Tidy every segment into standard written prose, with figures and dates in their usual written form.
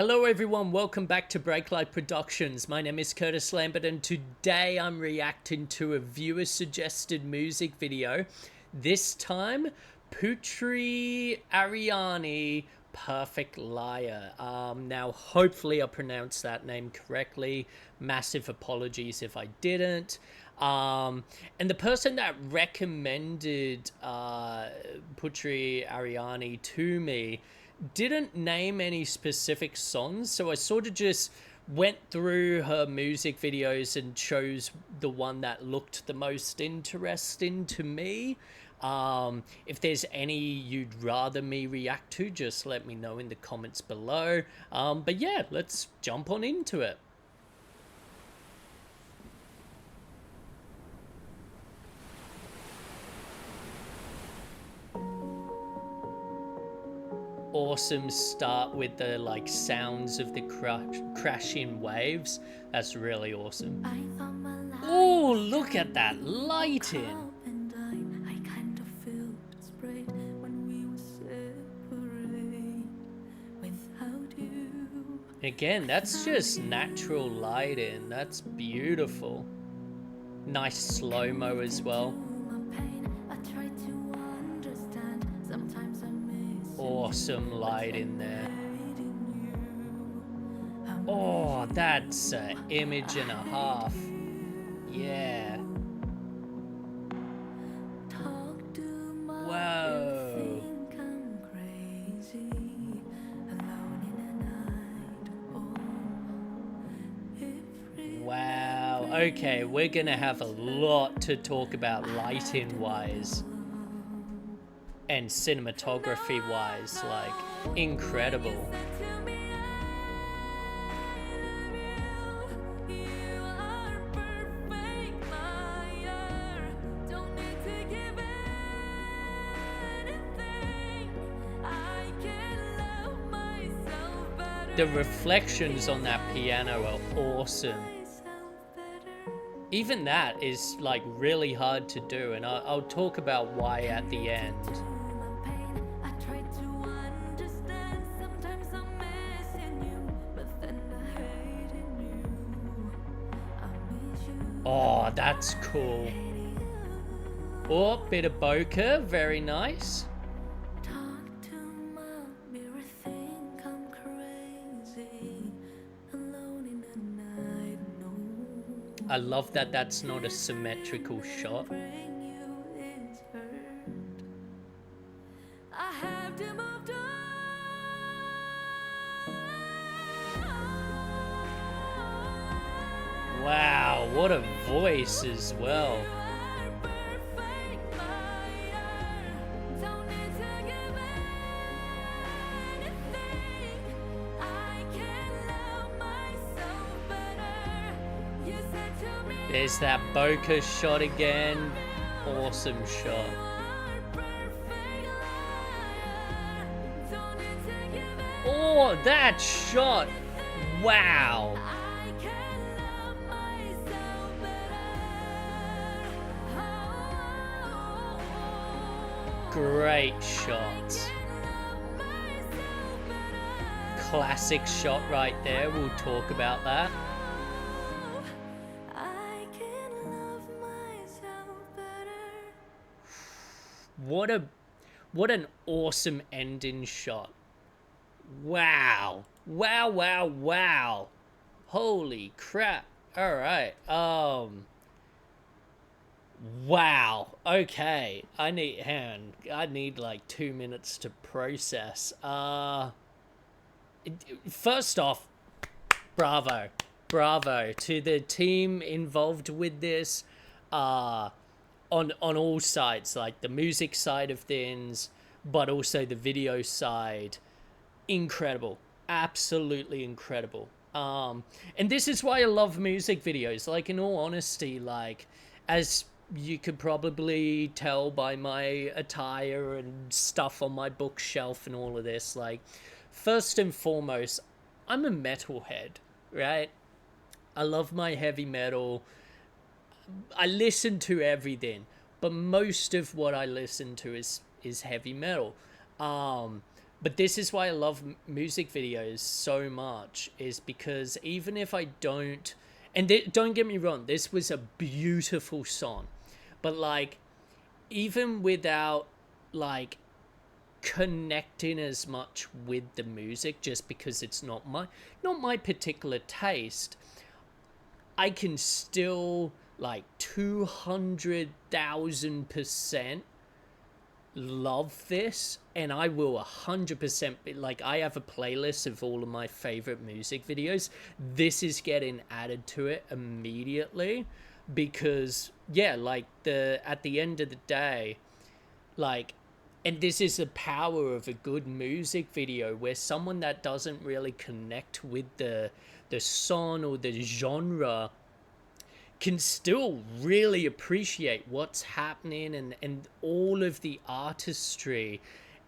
Hello everyone, welcome back to Breaklight Productions. My name is Curtis Lambert and today I'm reacting to a viewer suggested music video. This time, Putri Ariani, Perfect Liar. Now hopefully I pronounced that name correctly. Massive apologies if I didn't. And the person that recommended Putri Ariani to me didn't name any specific songs, so I sort of just went through her music videos and chose the one that looked the most interesting to me. If there's any you'd rather me react to, just let me know in the comments below. But yeah, let's jump on into it. Awesome start with the like sounds of the crashing waves. That's really awesome. Oh, look at that lighting. Again, that's just natural lighting. That's beautiful. Nice slow-mo as well. Awesome light in there. Oh, that's an image and a half. Yeah. Whoa. Wow. Okay, we're gonna have a lot to talk about lighting-wise. And cinematography wise, like, incredible. The reflections on that piano are awesome. Even that is like really hard to do, and I'll talk about why at the end. Oh, that's cool. Oh, bit of bokeh, very nice. I love that that's not a symmetrical shot. Wow, what a voice as well. There's that bokeh shot again. Awesome shot. Oh, that shot. Wow. Great shots. Classic shot right there. We'll talk about that. What an awesome ending shot. Wow. Wow, wow, wow. Holy crap. All right. Wow. Okay. I need like 2 minutes to process. First off, bravo. Bravo to the team involved with this. On all sides, like the music side of things, but also the video side. Incredible. Absolutely incredible. And this is why I love music videos. Like, in all honesty, like, as you could probably tell by my attire and stuff on my bookshelf and all of this, like, first and foremost, I'm a metalhead, right? I love my heavy metal. I listen to everything, but most of what I listen to is heavy metal. But this is why I love music videos so much, is because even if I don't, and don't get me wrong, this was a beautiful song, but like, even without like connecting as much with the music, just because it's not my particular taste, I can still like 200,000% love this, and I will 100% be like, I have a playlist of all of my favorite music videos. This is getting added to it immediately, because yeah, like, the at the end of the day, like, and this is the power of a good music video, where someone that doesn't really connect with the song or the genre can still really appreciate what's happening, and all of the artistry,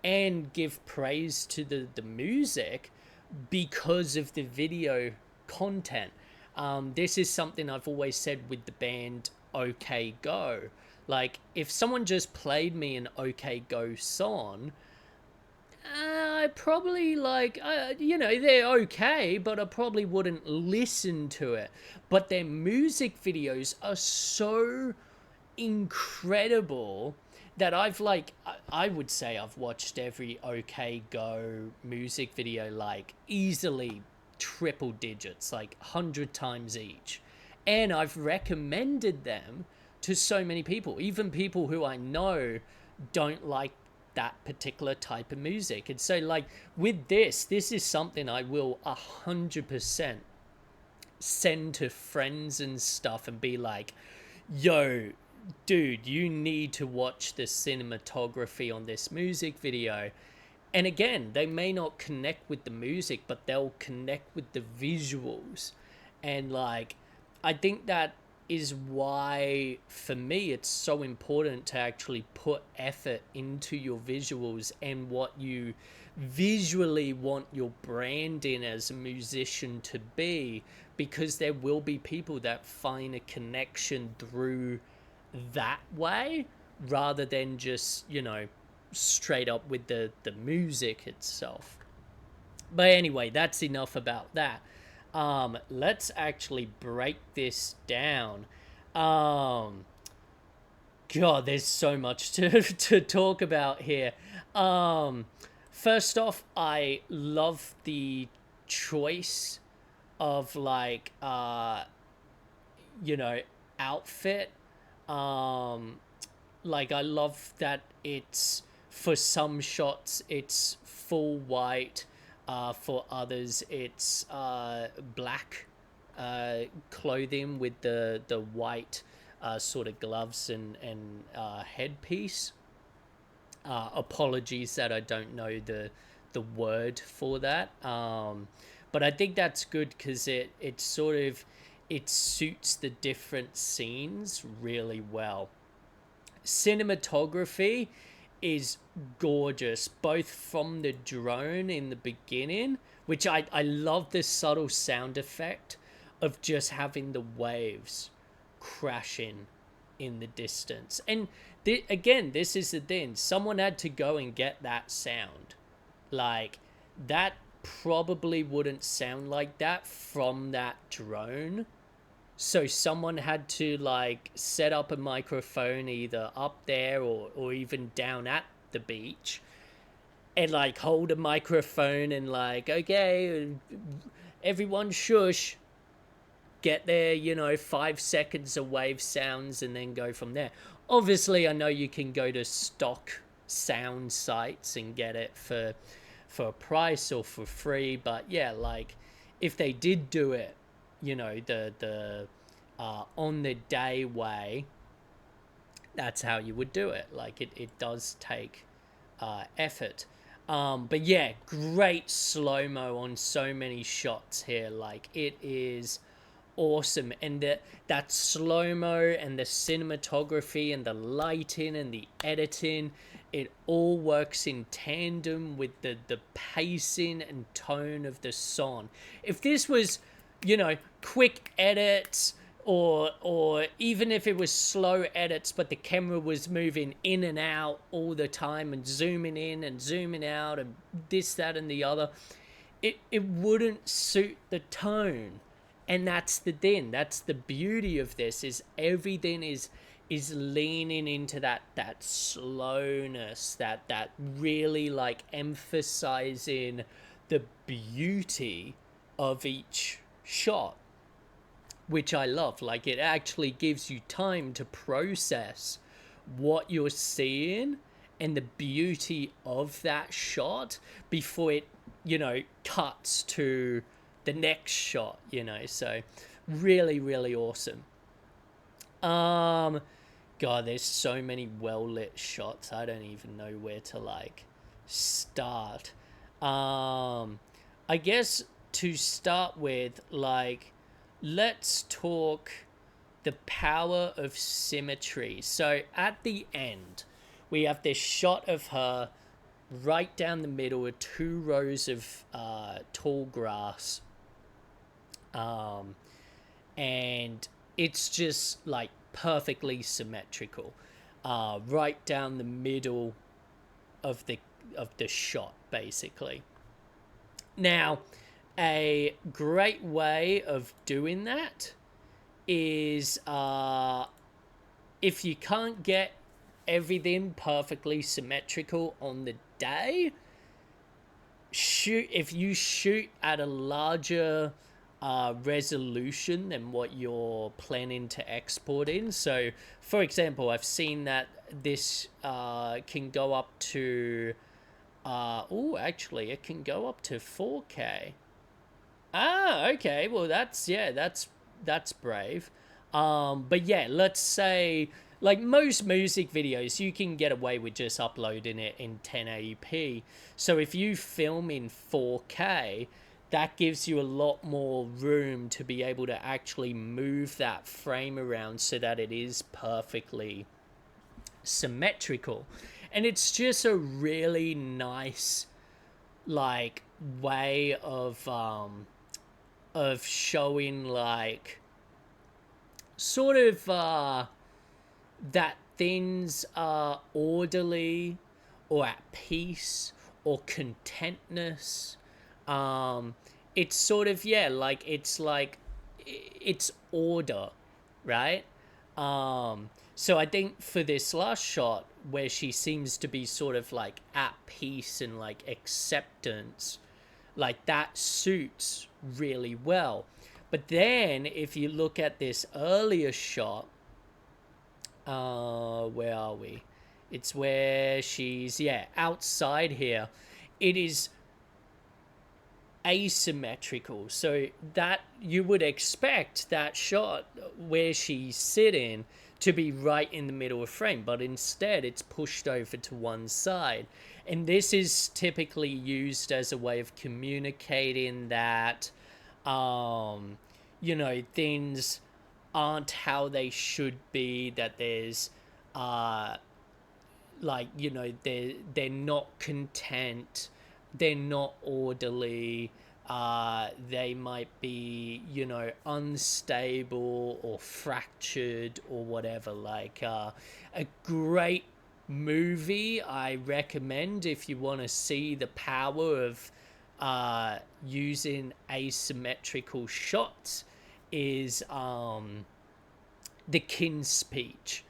and give praise to the music because of the video content. This is something I've always said with the band OK Go. Like, if someone just played me an OK Go song, I probably, like, they're okay, but I probably wouldn't listen to it. But their music videos are so incredible that I've, like, I would say I've watched every OK Go music video, like, easily triple digits, like 100 times each. And I've recommended them to so many people, even people who I know don't like that particular type of music. And so, like, with this is something I will 100% send to friends and stuff, and be like, yo, dude, you need to watch the cinematography on this music video. And again, they may not connect with the music, but they'll connect with the visuals. And like, I think that is why, for me, it's so important to actually put effort into your visuals and what you visually want your branding as a musician to be, because there will be people that find a connection through that way, rather than just, straight up with the music itself. But anyway, that's enough about that. Let's actually break this down. God, there's so much to talk about here. First off, I love the choice of, like, outfit. Like, I love that it's, for some shots it's full white, for others it's black clothing with the white sort of gloves and headpiece. Apologies that I don't know the word for that, but I think that's good, because it sort of, it suits the different scenes really well. Cinematography is gorgeous, both from the drone in the beginning, which I love this subtle sound effect of just having the waves crashing in the distance. And again, this is the thing, someone had to go and get that sound. Like, that probably wouldn't sound like that from that drone. So someone had to, like, set up a microphone either up there or even down at the beach, and, like, hold a microphone and, like, okay, everyone shush, get there, 5 seconds of wave sounds, and then go from there. Obviously, I know you can go to stock sound sites and get it for a price or for free, but yeah, like, if they did do it, the on the day way, that's how you would do it. Like, it does take effort. But yeah, great slow-mo on so many shots here. Like, it is awesome. And that slow-mo and the cinematography and the lighting and the editing, it all works in tandem with the pacing and tone of the song. If this was, quick edits, or even if it was slow edits but the camera was moving in and out all the time and zooming in and zooming out and this, that, and the other, it wouldn't suit the tone. And that's the thing, that's the beauty of this, is everything is leaning into that slowness, that really like emphasizing the beauty of each shot, which I love. Like, it actually gives you time to process what you're seeing and the beauty of that shot before it, cuts to the next shot, so really, really awesome. God, there's so many well lit shots, I don't even know where to like start. I guess to start with, like, let's talk the power of symmetry. So at the end, we have this shot of her right down the middle with 2 rows of tall grass. And it's just like perfectly symmetrical, right down the middle of the shot, basically. Now, a great way of doing that is, if you can't get everything perfectly symmetrical on the day, if you shoot at a larger resolution than what you're planning to export in. So, for example, I've seen that this can go up to actually it can go up to 4K. Okay, well that's brave. But yeah, let's say, like most music videos, you can get away with just uploading it in 1080p. So if you film in 4K, that gives you a lot more room to be able to actually move that frame around so that it is perfectly symmetrical. And it's just a really nice, like, way of showing, like, sort of that things are orderly or at peace or contentness. It's sort of, yeah, like it's order, right? So I think for this last shot where she seems to be sort of like at peace and like acceptance, like that suits really well. But then if you look at this earlier shot, where are we? It's where she's, yeah, outside here. It is asymmetrical, so that you would expect that shot where she's sitting to be right in the middle of frame, but instead it's pushed over to one side. And this is typically used as a way of communicating that things aren't how they should be, that there's they're not content, they're not orderly, they might be, unstable or fractured or whatever. Like, a great movie I recommend if you want to see the power of using asymmetrical shots is The King's Speech.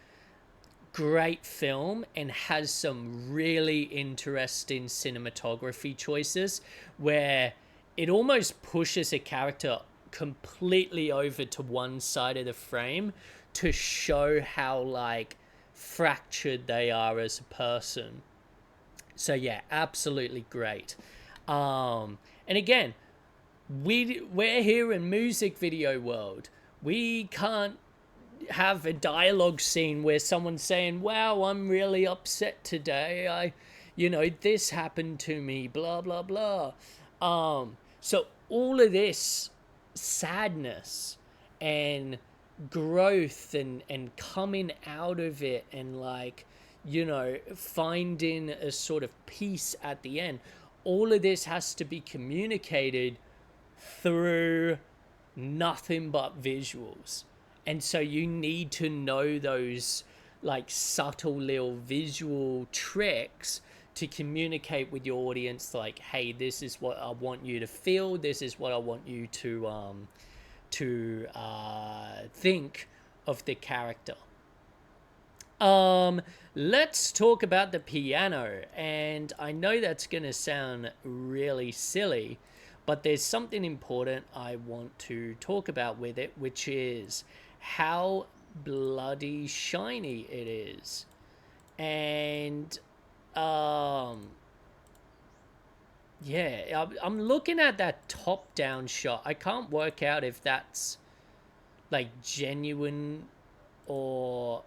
Great film, and has some really interesting cinematography choices where it almost pushes a character completely over to one side of the frame to show how like fractured they are as a person. So yeah, absolutely great. And again, we're here in music video world. We can't have a dialogue scene where someone's saying, wow, I'm really upset today, this happened to me, blah blah blah. So all of this sadness and growth and coming out of it and like, finding a sort of peace at the end, all of this has to be communicated through nothing but visuals. And so you need to know those like subtle little visual tricks to communicate with your audience, like, hey, this is what I want you to feel, this is what I want you to think of the character. Let's talk about the piano. And I know that's going to sound really silly, but there's something important I want to talk about with it, which is how bloody shiny it is. And yeah, I'm looking at that top down shot. I can't work out if that's like genuine or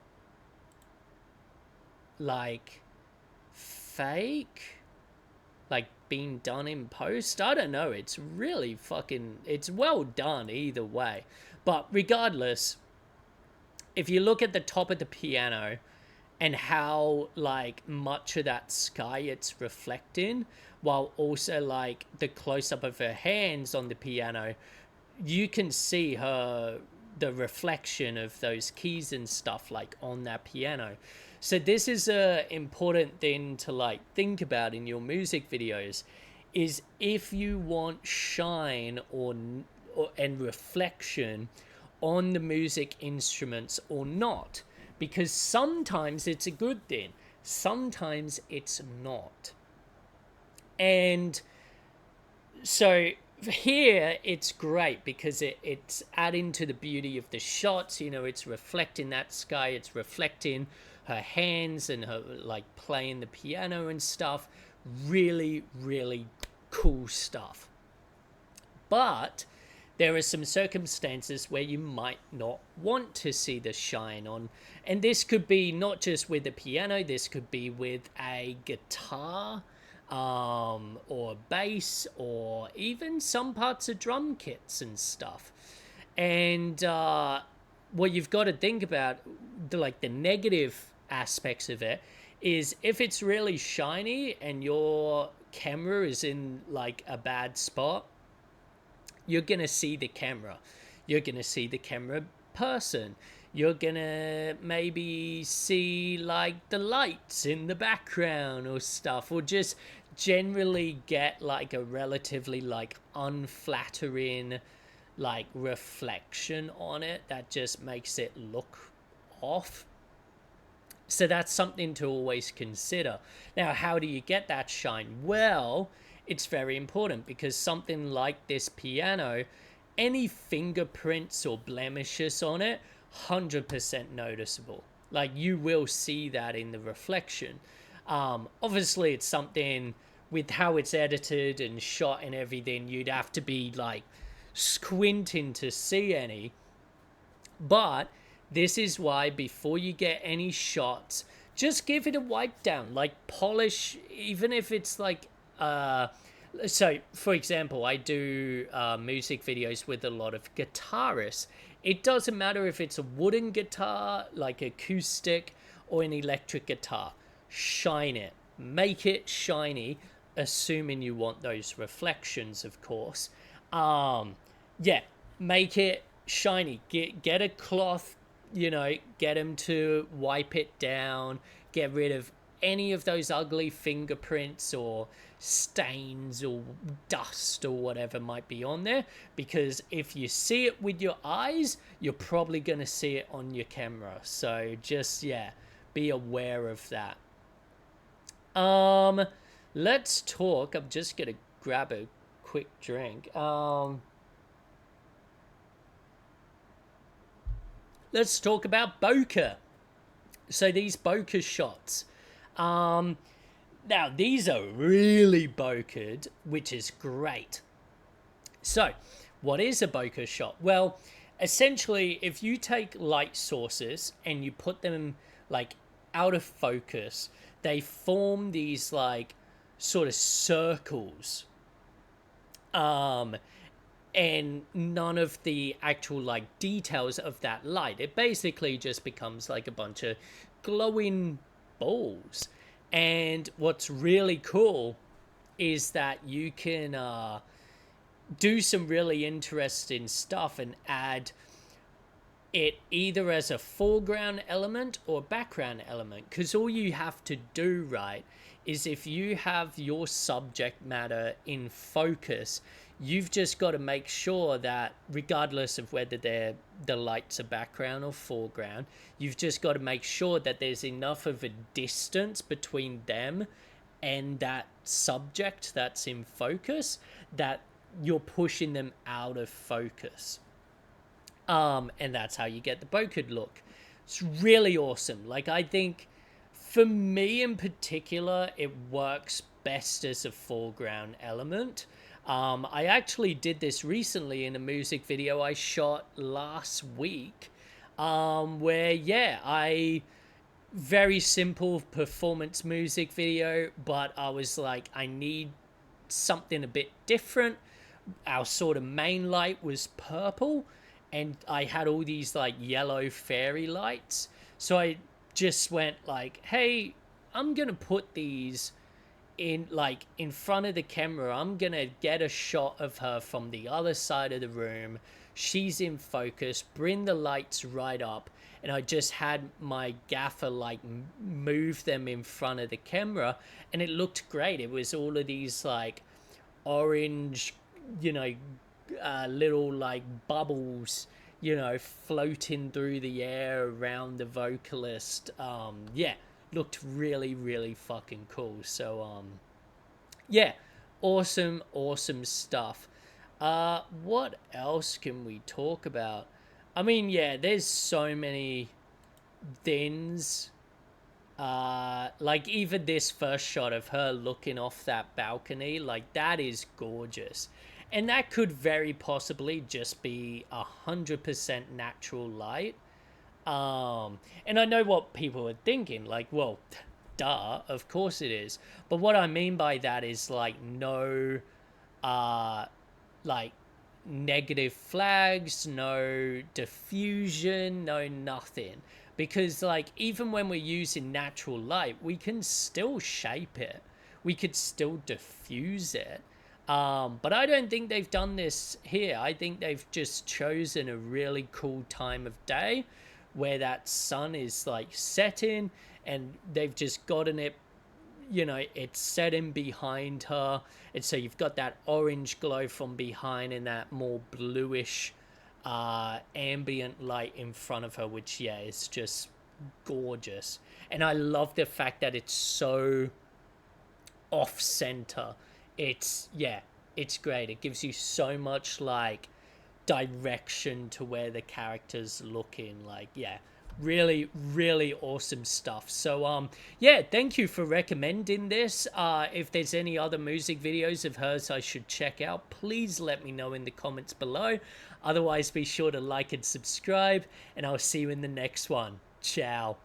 like fake, like being done in post. I don't know. It's really fucking, it's well done either way. But regardless, if you look at the top of the piano and how like much of that sky it's reflecting, while also like the close up of her hands on the piano, you can see the reflection of those keys and stuff like on that piano. So this is a important thing to like think about in your music videos, is if you want shine or and reflection on the music instruments or not, because sometimes it's a good thing, sometimes it's not. And so here it's great because it's adding to the beauty of the shots. You know, it's reflecting that sky, it's reflecting her hands and her like playing the piano and stuff. Really, really cool stuff. But there are some circumstances where you might not want to see the shine on. And this could be not just with a piano, this could be with a guitar, or bass, or even some parts of drum kits and stuff. And what you've got to think about, the negative aspects of it, is if it's really shiny and your camera is in like a bad spot, you're going to see the camera. You're going to see the camera person. You're going to maybe see like the lights in the background or stuff, or just generally get like a relatively like unflattering like reflection on it that just makes it look off. So that's something to always consider. Now, how do you get that shine? Well, it's very important because something like this piano, any fingerprints or blemishes on it, 100% noticeable. Like you will see that in the reflection. Obviously, it's something with how it's edited and shot and everything, you'd have to be like squinting to see any. But this is why before you get any shots, just give it a wipe down, like polish, even if it's like so for example, I do music videos with a lot of guitarists. It doesn't matter if it's a wooden guitar, like acoustic, or an electric guitar. Shine it, make it shiny, assuming you want those reflections, of course. Yeah, make it shiny. Get a cloth, you know, get them to wipe it down, get rid of any of those ugly fingerprints or stains or dust or whatever might be on there, because if you see it with your eyes, you're probably going to see it on your camera. So just, yeah, be aware of that. Let's talk. I'm just going to grab a quick drink. Let's talk about bokeh. So these bokeh shots. Now, these are really bokeh, which is great. So, what is a bokeh shot? Well, essentially, if you take light sources and you put them like out of focus, they form these like sort of circles. And none of the actual like details of that light. It basically just becomes like a bunch of glowing balls. And what's really cool is that you can do some really interesting stuff and add it either as a foreground element or background element, because all you have to do, right, is if you have your subject matter in focus, you've just got to make sure that regardless of whether the lights are background or foreground, you've just got to make sure that there's enough of a distance between them and that subject that's in focus that you're pushing them out of focus. And that's how you get the bokeh look. It's really awesome. Like, I think for me in particular, it works best as a foreground element. I actually did this recently in a music video I shot last week, where, yeah, very simple performance music video, but I was like, I need something a bit different. Our sort of main light was purple, and I had all these like yellow fairy lights. So I just went like, hey, I'm gonna put these in like in front of the camera. I'm gonna get a shot of her from the other side of the room. She's in focus, bring the lights right up, and I just had my gaffer like move them in front of the camera, and it looked great. It was all of these like orange, little like bubbles, floating through the air around the vocalist. Yeah, looked really, really fucking cool. So, yeah, awesome stuff. What else can we talk about? I mean, yeah, there's so many things. Like even this first shot of her looking off that balcony, like that is gorgeous. And that could very possibly just be 100% natural light. And I know what people are thinking, like, well, duh, of course it is. But what I mean by that is like no, like negative flags, no diffusion, no nothing. Because like even when we're using natural light, we can still shape it. We could still diffuse it. But I don't think they've done this here. I think they've just chosen a really cool time of day where that sun is like setting, and they've just gotten it, it's setting behind her. And so you've got that orange glow from behind and that more bluish ambient light in front of her, which, yeah, is just gorgeous. And I love the fact that it's so off center. It's great. It gives you so much like direction to where the character's looking. Like, yeah, really, really awesome stuff. So yeah, thank you for recommending this. If there's any other music videos of hers I should check out, please let me know in the comments below. Otherwise, be sure to like and subscribe, and I'll see you in the next one. Ciao.